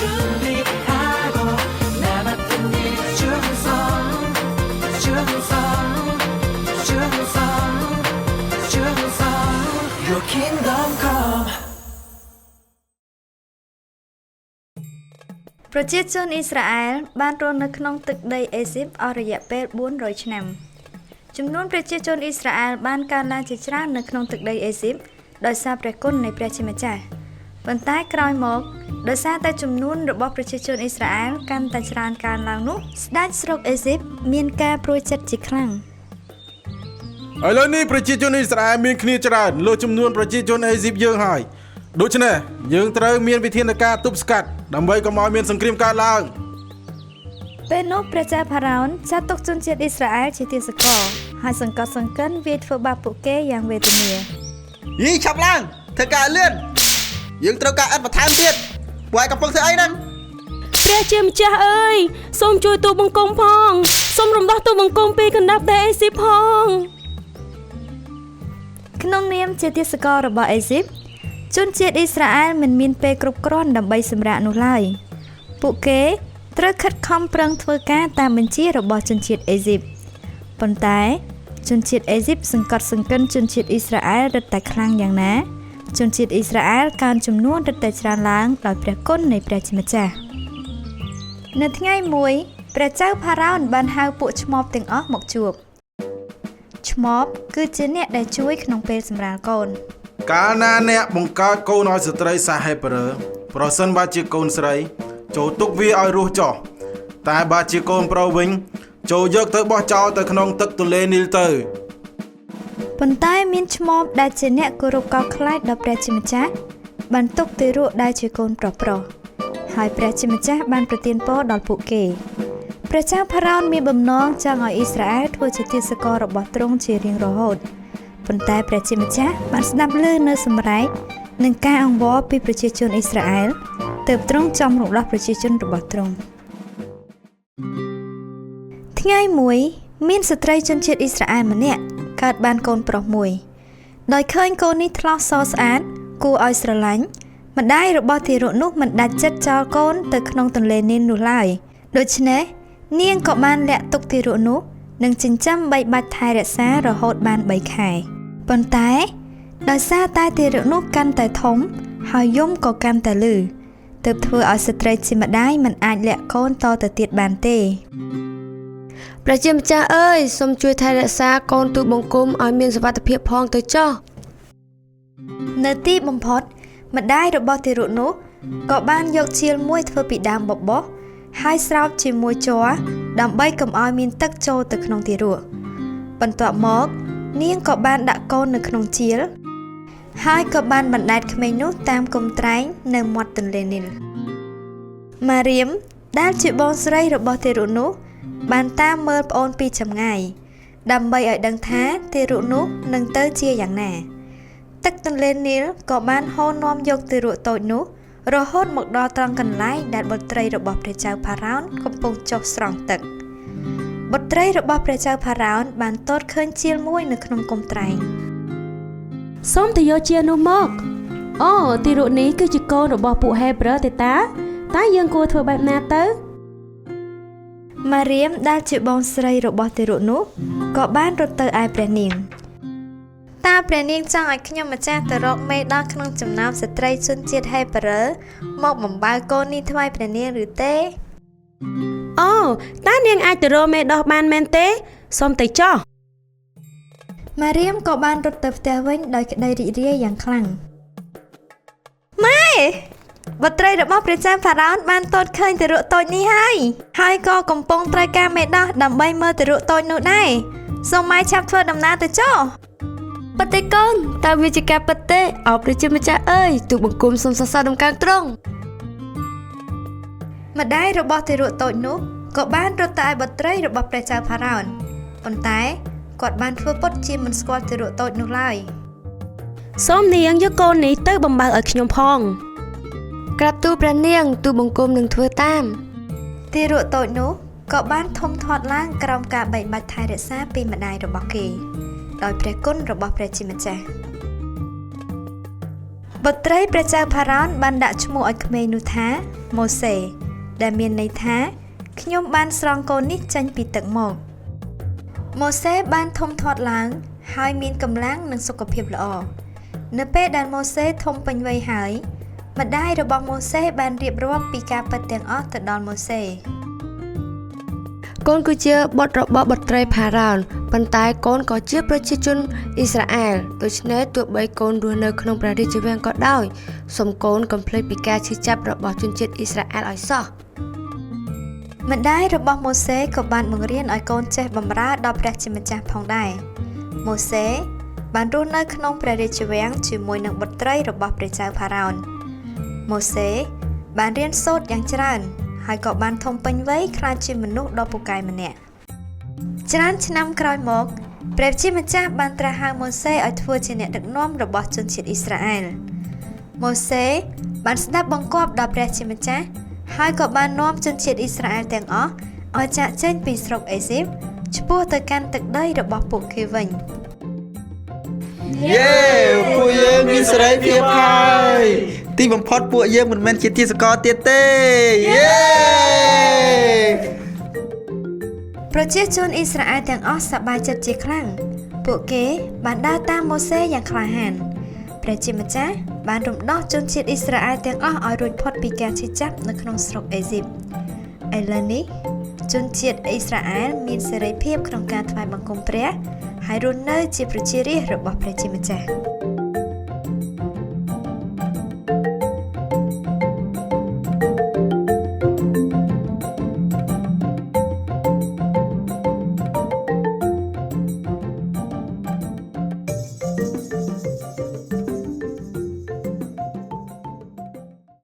준비하고 나 맡은 일 충성 Your kingdom come ប្រជាជនអ៊ីស្រាអែលបានរស់នៅក្នុងទឹកដីអេស៊ីបអស់រយៈពេល400ឆ្នាំចំនួនប្រជាជនអ៊ីស្រាអែលបានកើនឡើងជាច្រើននៅក្នុងទឹកដីអេស៊ីបដោយសារព្រះគុណនៃព្រះជាម្ចាស់ប៉ុន្តែក្រោយមកដោយសារតែចំនួនរបស់ប្រជាជនអ៊ីស្រាអែលកាន់តែច្រើនកើនឡើងនោះស្ដេចស្រុកអេស៊ីបមានការព្រួយចិត្តជាខ្លាំងឥឡូវនេះប្រជាជនអ៊ីស្រាអែលមានគ្នាច្រើនលើសចំនួនប្រជាជនអេស៊ីបយើងហើយដូច្នេះយើងត្រូវមានវិធានការទប់ស្កាត់ដើម្បីកុំឲ្យមានសង្គ្រាមកើតឡើងពេលនោះព្រះចៅផារ៉ោនចាត់ទុកជនជាតិអ៊ីស្រាអែលជាទាសករហើយសង្កត់សង្កិនវាយធ្វើបាបពួកគេយ៉ាងវេទនាយីឆាប់ឡើងធ្វើការលឿនយើងត្រូវការអត់បន្ថែមទៀតពួកឯងកំពុងធ្វើអីហ្នឹងព្រះជាម្ចាស់អើយសូមជួយទូបង្គំផងសូមរំដោះទូបង្គំពីកណ្ដាប់ដីអេស៊ីបផងក្នុងនាមជាទាសកររបស់អេស៊ីបជនជាតិអ៊ីស្រាអែលមិនមានពេលគ្រប់គ្រាន់ដើម្បីសម្រាកនោះឡើយពួកគេត្រូវខិតខំប្រឹងធ្វើការតាមបញ្ជារបស់ជនជាតិអេស៊ីបប៉ុន្តែជនជាតិអេស៊ីបសង្កត់សង្កិនជនជាតិអ៊ីស្រាអែលរឹតតែខ្លាំងយ៉ាងណាជនជាតិអ៊ីស្រាអែលកើនចំនួនរឹតតែច្រើនឡើងដោយព្រះគុណនៃព្រះជាម្ចាស់នៅថ្ងៃមួយព្រះចៅផារ៉ោនបានហៅពួកឆ្មបទាំងអស់មកជួបឆ្មបគឺជាអ្នកដែលជួយក្នុងពេលសម្រាលកូនកាលណាអ្នកបង្កើតកូនឲ្យស្ត្រីសាហេប្រឺប្រសិនបើជាកូនស្រីចូលទុកវាឲ្យរស់ចោះតែបើជាកូនប្រុសវិញចូលយកទៅបោះចោលទៅក្នុងទឹកទន្លេនីលទៅប៉ុន្តែមានឆ្មបដែលជាអ្នកគោរពកោតខ្លាចដល់ព្រះជាម្ចាស់បានទុកទារកដែលជាកូនប្រុសហើយព្រះជាម្ចាស់បានប្រទានពរដល់ពួកគេព្រះចៅផារ៉ោនមានបំណងចង់ឲ្យអ៊ីស្រាអែលធ្វើជាទាសកររបស់ទ្រង់ជារៀងរហូតប៉ុន្តែព្រះជាម្ចាស់បានស្ដាប់ឮនៅសម្រែកនិងការអង្វរពីប្រជាជនអ៊ីស្រាអែលទើបទ្រង់ចង់រំដោះប្រជាជនរបស់ទ្រង់ថ្ងៃមួយមានស្ត្រីជនជាតិអ៊ីស្រាអែលម្នាក់កើតបានកូនប្រុសមួយដោយឃើញកូននេះថ្លោះសស្អាតគួរឲ្យស្រឡាញ់ម្ដាយរបស់ទារកនោះមិនដាច់ចិត្តចោលកូនទៅក្នុងទន្លេនីលនោះឡើយដូច្នេះនាងក៏បានលាក់ទុកទារកនោះនិងចិញ្ចឹមបីបាច់ថែរក្សារហូតបាន3ខែប៉ុន្តែដោយសារតែទារកនោះកាន់តែធំហើយយំក៏កាន់តែលឺទើបធ្វើឲ្យស្ត្រីជាម្ដាយមិនអាចលាក់កូនតទៅទៀតបានទេព្រះជាម្ចាស់អើយសូមជួយថែរក្សាកូនទូបង្គំឲ្យមានសុវត្ថិភាពផងទៅចុះនៅទីបំផុតម្ដាយរបស់ទារកនោះក៏បានយកជាលមួយធ្វើពីដើមបបោះហើយស្រោបជាមួយជ័រដើម្បីកុំឲ្យមានទឹកចូលទៅក្នុងទារកបន្ទាប់មកនាងក៏បានដាក់កូននៅក្នុងជាលហើយក៏បានបណ្ដែតក្មេងនោះតាមគុំត្រែងនៅមាត់ទន្លេនីលម៉ារៀមដែលជាបងស្រីរបស់ទារកនោះបានតាមមើលប្អូនពីចម្ងាយដើម្បីឲ្យដឹងថាទារកនោះនឹងទៅជាយ៉ាងណាទឹកទន្លេនីលក៏បានហូរនាំយកទារកតូចនោះរហូតមកដល់ត្រង់កន្លែងដែលបុត្រីរបស់ព្រះចៅផារ៉ោនកំពុងចុះស្រង់ទឹកបុត្រីរបស់ព្រះចៅផារ៉ោនបានទតឃើញជាលមួយនៅក្នុងគុំត្រែងសូមទៅយកជានោះមកអូទារកនេះគឺជាកូនរបស់ពួកហេប្រឺទេតាតែយើងគួរធ្វើបែបណាទៅម៉ារៀមដែលជាបងស្រីរបស់ទារកនោះក៏បានរត់ទៅឯព្រះនាងតើព្រះនាងចង់ឲ្យខ្ញុំម្ចាស់ទៅរកមេដោះក្នុងចំណោមស្ត្រីជនជាតិហេប្រឺមកបំបើកូននេះថ្វាយព្រះនាងឬទេអូតើនាងអាចទៅរកមេដោះបានមែនទេសូមទៅចុះម៉ារៀមក៏បានរត់ទៅផ្ទះវិញដោយក្តីរីករាយយ៉ាងខ្លាំងម៉ែបុត្រីរបស់ព្រះចៅផារ៉ោនបានទតឃើញទារកតូចនេះហើយក៏កំពុងត្រូវការមេដោះដើម្បីមើលទារកតូចនោះដែរសូមម៉ែឆាប់ធ្វើដំណើរទៅចុះប៉ិតទេកូនតើវាជាការប៉ិតទេអោព្រះជាម្ចាស់អើយទូបង្គំសូមសរសើរដំណើរត្រង់ម្ដាយរបស់ទារកតូចនោះក៏បានរត់ទៅឲ្យបុត្រីរបស់ព្រះចៅផារ៉ោនប៉ុន្តែគាត់បានធ្វើពុតជាមិនស្គាល់ទារកតូចនោះឡើយសូមនាងយកកូននេះទៅបំបើឲ្យខ្ញុំផងក្រាបទូលព្រះនាងទូបង្គំនឹងធ្វើតាមទារកតូចនោះក៏បានធំធាត់ឡើងក្រោមការបែកបាច់ថែរក្សាពីម្ដាយរបស់គេដោយព្រះគុណរបស់ព្រះជាម្ចាស់ប បុត្រីព្រះចៅផារ៉ោនបានដាក់ឈ្មោះឲ្យក្មេងនោះថាម៉ូសេដែលមានន័យថាខ្ញុំបានស្រង់កូននេះចេញពីទឹកមកម៉ូសេបានធំធាត់ឡើងហើយមានកម្លាំងនិងសុខភាពល្អនៅពេលដែលម៉ូសេធំពេញវ័យហើយម្ដាយរបស់ម៉ូសេបានរៀបរាប់ពីការពិតទាំងអស់ទៅដល់ម៉ូសេកូនគឺជាបុត្ររបស់បុត្រីផារ៉ោនប៉ុន្តែកូនក៏ជាប្រជាជនអ៊ីស្រាអែលដូច្នេះទោះបីកូនរស់នៅក្នុងព្រះរាជវាំងក៏ដោយសូមកូនកុំភ្លេចពីការឈឺចាប់របស់ជនជាតិអ៊ីស្រាអែលឲ្យសោះម្ដាយរបស់ម៉ូសេក៏បានបង្រៀនឲ្យកូនចេះបម្រើដល់ព្រះជាម្ចាស់ផងដែរម៉ូសេបានរស់នៅក្នុងព្រះរាជវាំងជាមួយនឹងបុត្រីរបស់ព្រះចៅផារ៉ោនម៉ូសេបានរៀនសូត្រយ៉ាងច្រើនហើយក៏បានធំពេញវ័យក្លាយជាមនុស្សដ៏ពូកែម្នាក់ច្រើនឆ្នាំក្រោយមកព្រះជាម្ចាស់បានត្រាស់ហៅម៉ូសេឲ្យធ្វើជាអ្នកដឹកនាំរបស់ជនជាតិអ៊ីស្រាអែលម៉ូសេបានស្ដាប់បង្គាប់ដល់ព្រះជាម្ចាស់ហើយក៏បាននាំជនជាតិអ៊ីស្រាអែលទាំងអស់ឲ្យចាកចេញពីស្រុកអេស៊ីបឆ្ពោះទៅកាន់ទឹកដីរបស់ពួកគេវិញយេពួកយើងមានសេរីភាពហើយទីបំផុតពួកយើងមិនមែនជាទាសករទៀតទេយេប្រជាជនអ៊ីស្រាអែលទាំងអស់សប្បាយចិត្តជាខ្លាំងពួកគេបានដើរតាមម៉ូសេយ៉ាងក្លាហានព្រះជាម្ចាស់បានរំដោះជនជាតិអ៊ីស្រាអែលទាំងអស់ឲ្យរួចផុតពីការឈឺចាប់នៅក្នុងស្រុកអេស៊ីបឥឡូវនេះជនជាតិអ៊ីស្រាអែលមានសេរីភាពក្នុងការថ្វាយបង្គំព្រះហើយរស់នៅជាប្រជារាស្ត្ររបស់ព្រះជាម្ចាស់